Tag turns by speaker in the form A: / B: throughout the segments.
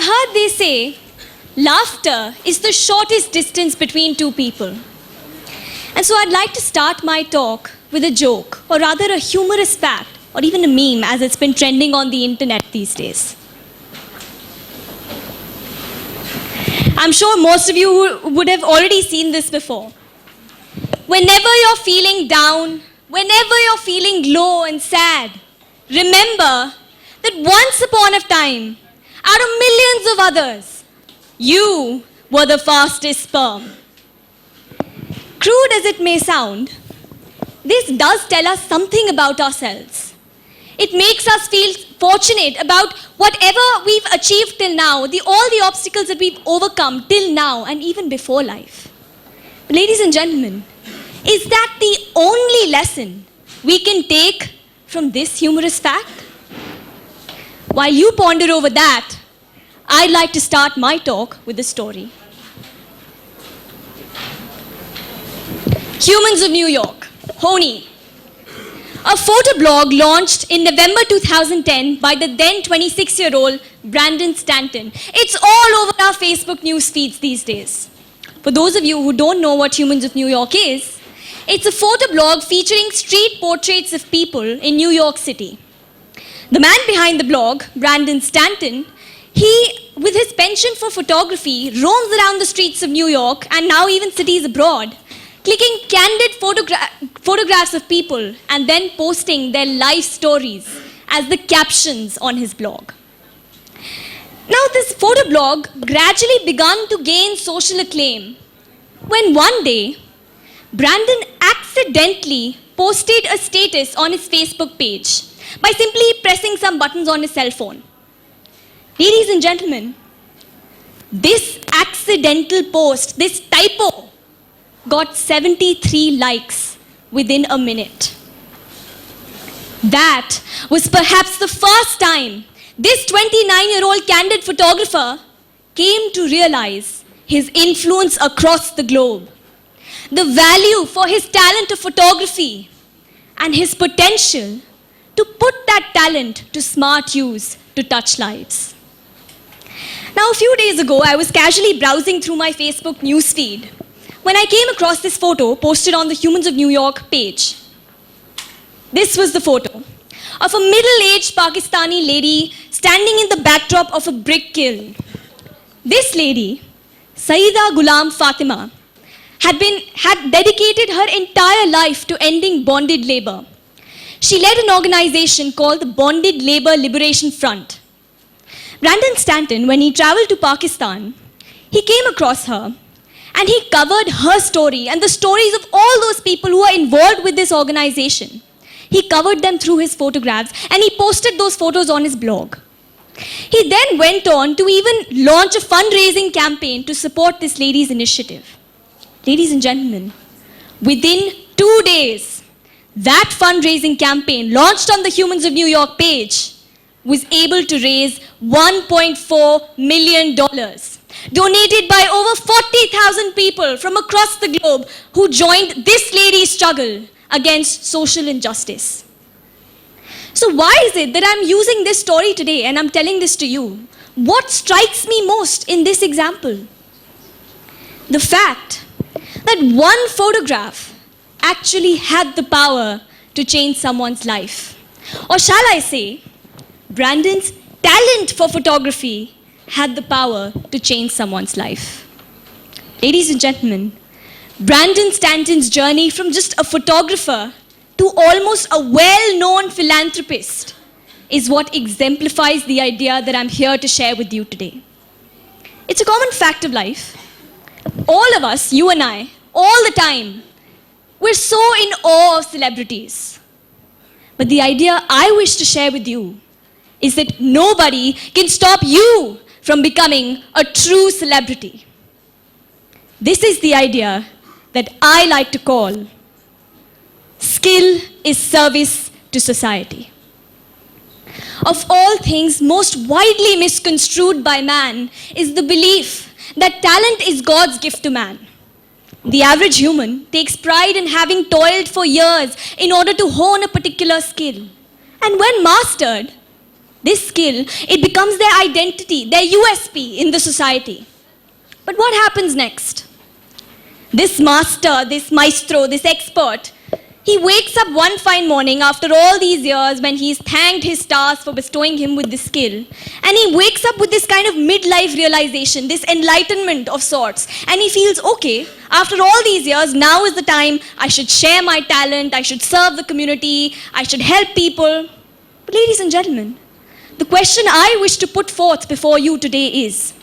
A: heard they say, laughter is the shortest distance between two people. And so I'd like to start my talk with a joke, or rather a humorous fact, or even a meme as it's been trending on the internet these days. I'm sure most of you would have already seen this before. Whenever you're feeling down, whenever you're feeling low and sad, remember that once upon a time, out of millions of others, you were the fastest sperm. Crude as it may sound, this does tell us something about ourselves. It makes us feel fortunate about whatever we've achieved till now, all the obstacles that we've overcome till now and even before life. But ladies and gentlemen, is that the only lesson we can take from this humorous fact? While you ponder over that, I'd like to start my talk with a story. Humans of New York, Honey. A photo blog launched in November 2010 by the then 26-year-old Brandon Stanton. It's all over our Facebook news feeds these days. For those of you who don't know what Humans of New York is, it's a photo blog featuring street portraits of people in New York City. The man behind the blog, Brandon Stanton, he, with his penchant for photography, roams around the streets of New York and now even cities abroad, clicking candid photographs of people and then posting their life stories as the captions on his blog. Now, this photo blog gradually began to gain social acclaim when one day, Brandon accidentally posted a status on his Facebook page by simply pressing some buttons on his cell phone. Ladies and gentlemen, this accidental post, this typo, got 73 likes within a minute. That was perhaps the first time this 29-year-old candid photographer came to realize his influence across the globe, the value for his talent of photography, and his potential to put that talent to smart use to touch lives. Now, a few days ago, I was casually browsing through my Facebook newsfeed when I came across this photo posted on the Humans of New York page. This was the photo of a middle-aged Pakistani lady standing in the backdrop of a brick kiln. This lady, Sayyida Ghulam Fatima, had dedicated her entire life to ending bonded labor. She led an organization called the Bonded Labor Liberation Front. Brandon Stanton, when he traveled to Pakistan, he came across her and he covered her story and the stories of all those people who are involved with this organization. He covered them through his photographs and he posted those photos on his blog. He then went on to even launch a fundraising campaign to support this lady's initiative. Ladies and gentlemen, within 2 days, that fundraising campaign launched on the Humans of New York page was able to raise $1.4 million, donated by over 40,000 people from across the globe who joined this lady's struggle against social injustice. So why is it that I'm using this story today and I'm telling this to you? What strikes me most in this example? The fact that one photograph actually had the power to change someone's life. Or shall I say, Brandon's talent for photography had the power to change someone's life. Ladies and gentlemen, Brandon Stanton's journey from just a photographer to almost a well-known philanthropist is what exemplifies the idea that I'm here to share with you today. It's a common fact of life. All of us, you and I, all the time, we're so in awe of celebrities. But the idea I wish to share with you is that nobody can stop you from becoming a true celebrity. This is the idea that I like to call skill is service to society. Of all things most widely misconstrued by man is the belief that talent is God's gift to man. The average human takes pride in having toiled for years in order to hone a particular skill. And when mastered, this skill, it becomes their identity, their USP in the society. But what happens next? This master, this maestro, this expert, he wakes up one fine morning after all these years when he's thanked his stars for bestowing him with this skill. And he wakes up with this kind of midlife realization, this enlightenment of sorts. And he feels, okay, after all these years, now is the time I should share my talent, I should serve the community, I should help people. But ladies and gentlemen, the question I wish to put forth before you today is,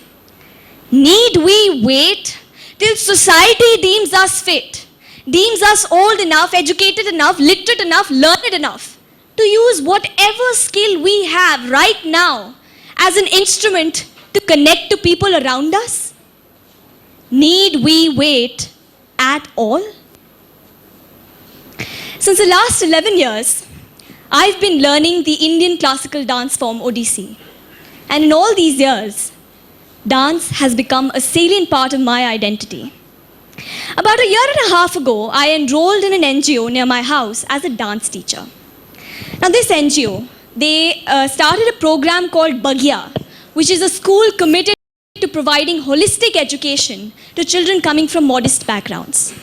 A: need we wait till society deems us fit, deems us old enough, educated enough, literate enough, learned enough to use whatever skill we have right now as an instrument to connect to people around us? Need we wait at all? Since the last 11 years, I've been learning the Indian classical dance form Odissi. And in all these years, dance has become a salient part of my identity. About a year and a half ago, I enrolled in an NGO near my house as a dance teacher. Now this NGO, they started a program called Bagya, which is a school committed to providing holistic education to children coming from modest backgrounds.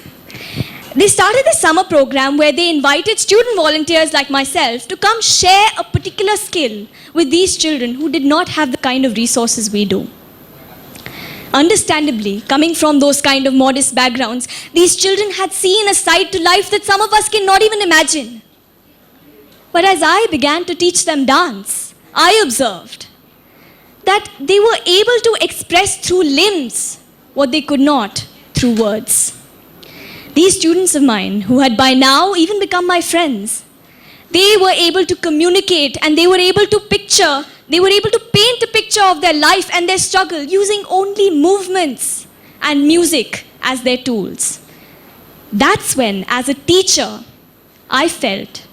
A: They started this summer program where they invited student volunteers like myself to come share a particular skill with these children who did not have the kind of resources we do. Understandably, coming from those kind of modest backgrounds, these children had seen a side to life that some of us cannot even imagine. But as I began to teach them dance, I observed that they were able to express through limbs what they could not through words. These students of mine, who had by now even become my friends, they were able to communicate and they were able to picture, they were able to paint a picture of their life and their struggle using only movements and music as their tools. That's when, as a teacher, I felt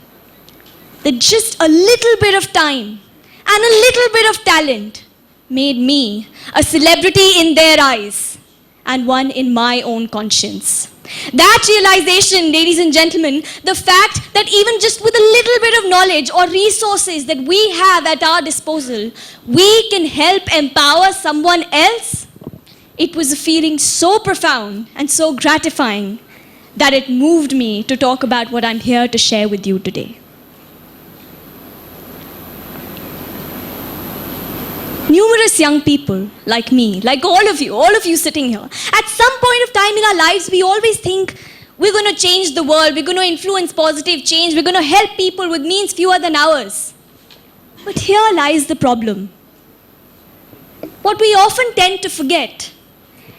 A: that just a little bit of time and a little bit of talent made me a celebrity in their eyes and one in my own conscience. That realization, ladies and gentlemen, the fact that even just with a little bit of knowledge or resources that we have at our disposal, we can help empower someone else, it was a feeling so profound and so gratifying that it moved me to talk about what I'm here to share with you today. Numerous young people like me, like all of you sitting here, at some point of time in our lives, we always think we're going to change the world, we're going to influence positive change, we're going to help people with means fewer than ours. But here lies the problem. What we often tend to forget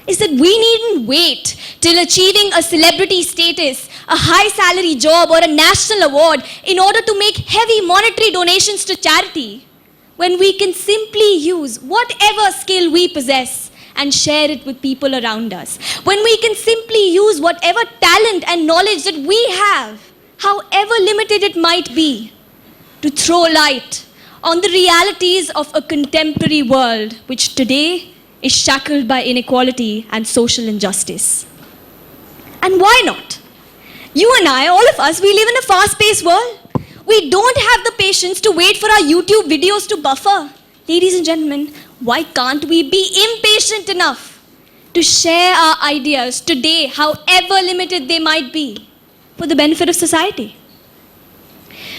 A: is that we needn't wait till achieving a celebrity status, a high salary job, or a national award in order to make heavy monetary donations to charity, when we can simply use whatever skill we possess and share it with people around us. When we can simply use whatever talent and knowledge that we have, however limited it might be, to throw light on the realities of a contemporary world which today is shackled by inequality and social injustice. And why not? You and I, all of us, we live in a fast-paced world. We don't have the patience to wait for our YouTube videos to buffer. Ladies and gentlemen, why can't we be impatient enough to share our ideas today, however limited they might be, for the benefit of society?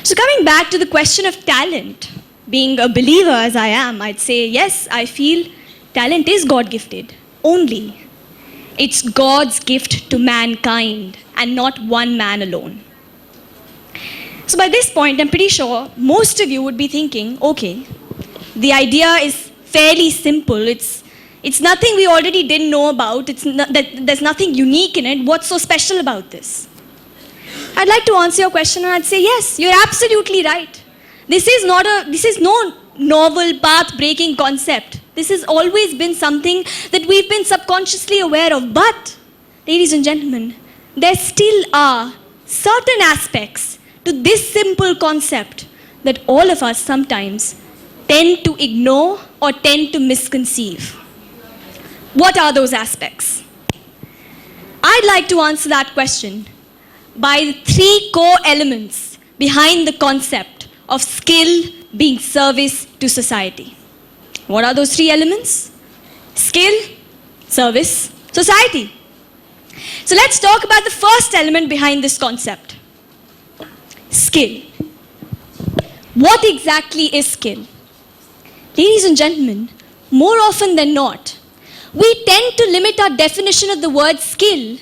A: So coming back to the question of talent, being a believer as I am, I'd say, yes, I feel talent is God-gifted. Only it's God's gift to mankind and not one man alone. So by this point, I'm pretty sure most of you would be thinking, okay, the idea is fairly simple. It's nothing we already didn't know about. There's nothing unique in it. What's so special about this? I'd like to answer your question and I'd say, yes, you're absolutely right. This is no novel, path-breaking concept. This has always been something that we've been subconsciously aware of. But, ladies and gentlemen, there still are certain aspects to this simple concept that all of us sometimes tend to ignore or tend to misconceive. What are those aspects? I'd like to answer that question by the three core elements behind the concept of skill, being service to society. What are those three elements? Skill, service, society. So let's talk about the first element behind this concept. Skill. What exactly is skill? Ladies and gentlemen, more often than not, we tend to limit our definition of the word skill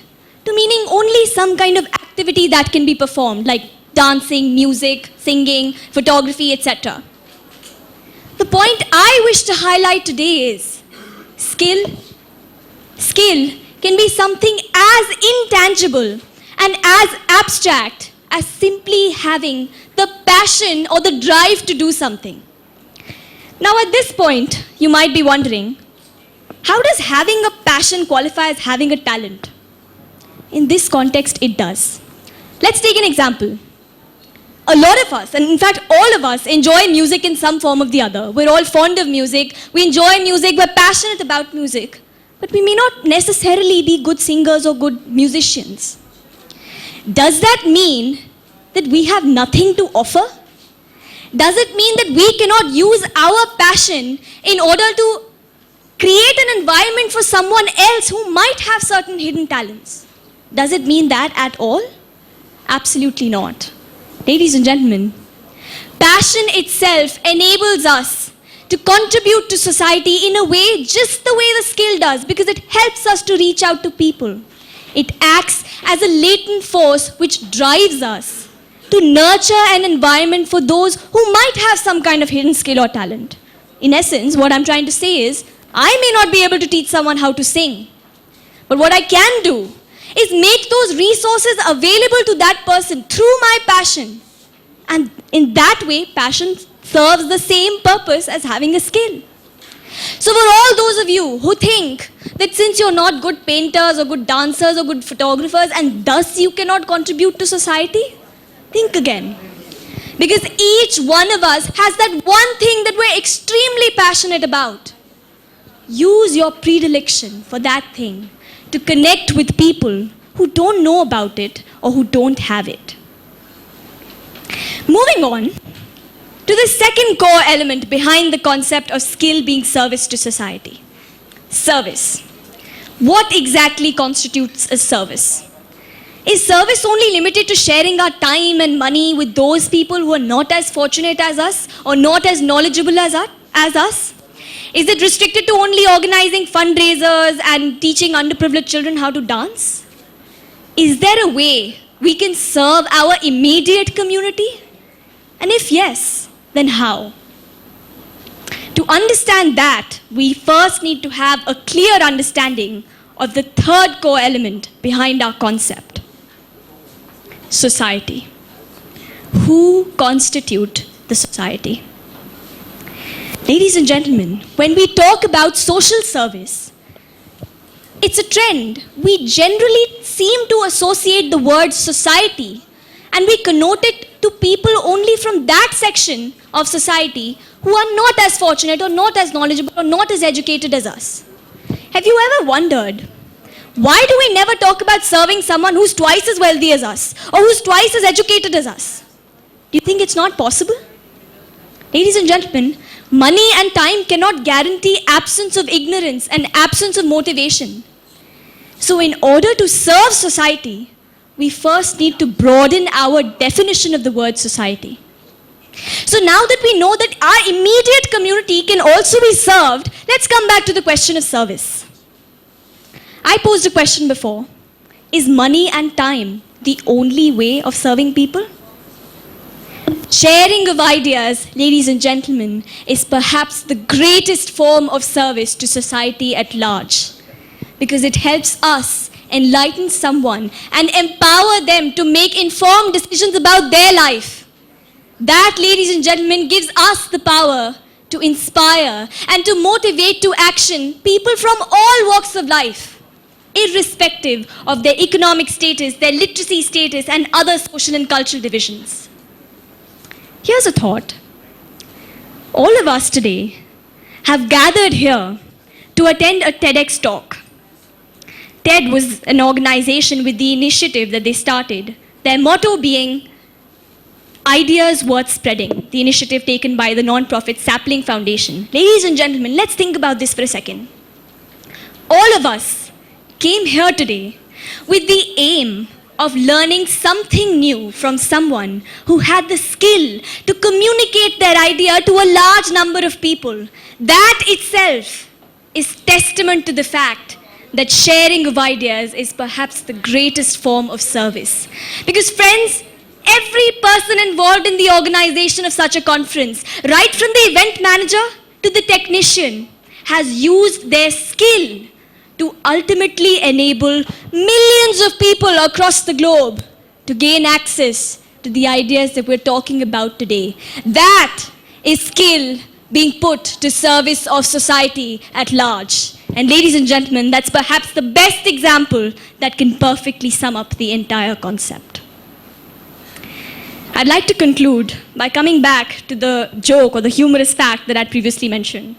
A: to meaning only some kind of activity that can be performed, like dancing, music, singing, photography, etc. The point I wish to highlight today is skill can be something as intangible and as abstract as simply having the passion or the drive to do something. Now at this point, you might be wondering, how does having a passion qualify as having a talent? In this context, it does. Let's take an example. A lot of us, and in fact all of us, enjoy music in some form or the other. We're all fond of music, we enjoy music, we're passionate about music, but we may not necessarily be good singers or good musicians. Does that mean that we have nothing to offer? Does it mean that we cannot use our passion in order to create an environment for someone else who might have certain hidden talents? Does it mean that at all? Absolutely not. Ladies and gentlemen, passion itself enables us to contribute to society in a way just the way the skill does, because it helps us to reach out to people. It acts as a latent force which drives us to nurture an environment for those who might have some kind of hidden skill or talent. In essence, what I'm trying to say is, I may not be able to teach someone how to sing, but what I can do is make those resources available to that person through my passion. And in that way, passion serves the same purpose as having a skill. So for all those of you who think that since you're not good painters or good dancers or good photographers and thus you cannot contribute to society, think again. Because each one of us has that one thing that we're extremely passionate about. Use your predilection for that thing to connect with people who don't know about it or who don't have it. Moving on to the second core element behind the concept of skill being service to society. Service. What exactly constitutes a service? Is service only limited to sharing our time and money with those people who are not as fortunate as us or not as knowledgeable as us? Is it restricted to only organizing fundraisers and teaching underprivileged children how to dance? Is there a way we can serve our immediate community? And if yes, then how? To understand that, we first need to have a clear understanding of the third core element behind our concept. Society. Who constitute the society? Ladies and gentlemen, when we talk about social service, it's a trend. We generally seem to associate the word society and we connote it to people only from that section of society who are not as fortunate or not as knowledgeable or not as educated as us. Have you ever wondered, why do we never talk about serving someone who's twice as wealthy as us or who's twice as educated as us? Do you think it's not possible? Ladies and gentlemen, money and time cannot guarantee absence of ignorance and absence of motivation. So in order to serve society, we first need to broaden our definition of the word society. So now that we know that our immediate community can also be served, let's come back to the question of service. I posed a question before. Is money and time the only way of serving people? Sharing of ideas, ladies and gentlemen, is perhaps the greatest form of service to society at large, because it helps us enlighten someone and empower them to make informed decisions about their life. That, ladies and gentlemen, gives us the power to inspire and to motivate to action people from all walks of life, irrespective of their economic status, their literacy status, and other social and cultural divisions. Here's a thought. All of us today have gathered here to attend a TEDx talk. TED was an organization with the initiative that they started, their motto being, Ideas Worth Spreading, the initiative taken by the non-profit Sapling Foundation. Ladies and gentlemen, let's think about this for a second. All of us came here today with the aim of learning something new from someone who had the skill to communicate their idea to a large number of people. That itself is testament to the fact that sharing of ideas is perhaps the greatest form of service. Because friends, every person involved in the organization of such a conference, right from the event manager to the technician, has used their skill to ultimately enable millions of people across the globe to gain access to the ideas that we're talking about today. That is skill being put to service of society at large. And ladies and gentlemen, that's perhaps the best example that can perfectly sum up the entire concept. I'd like to conclude by coming back to the joke or the humorous fact that I'd previously mentioned.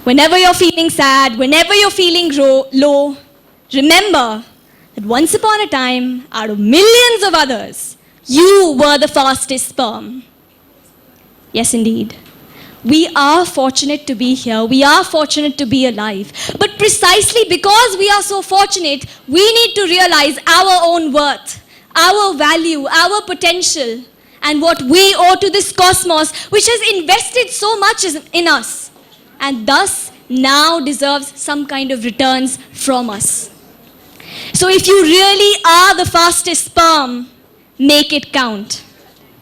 A: Whenever you're feeling sad, whenever you're feeling low, remember that once upon a time, out of millions of others, you were the fastest sperm. Yes, indeed. We are fortunate to be here. We are fortunate to be alive. But precisely because we are so fortunate, we need to realize our own worth, our value, our potential, and what we owe to this cosmos, which has invested so much in us, and thus now deserves some kind of returns from us. So if you really are the fastest sperm, make it count.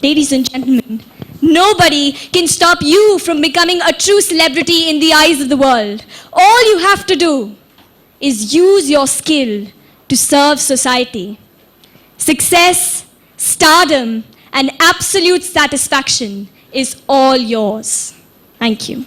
A: Ladies and gentlemen, nobody can stop you from becoming a true celebrity in the eyes of the world. All you have to do is use your skill to serve society. Success, stardom, and absolute satisfaction is all yours. Thank you.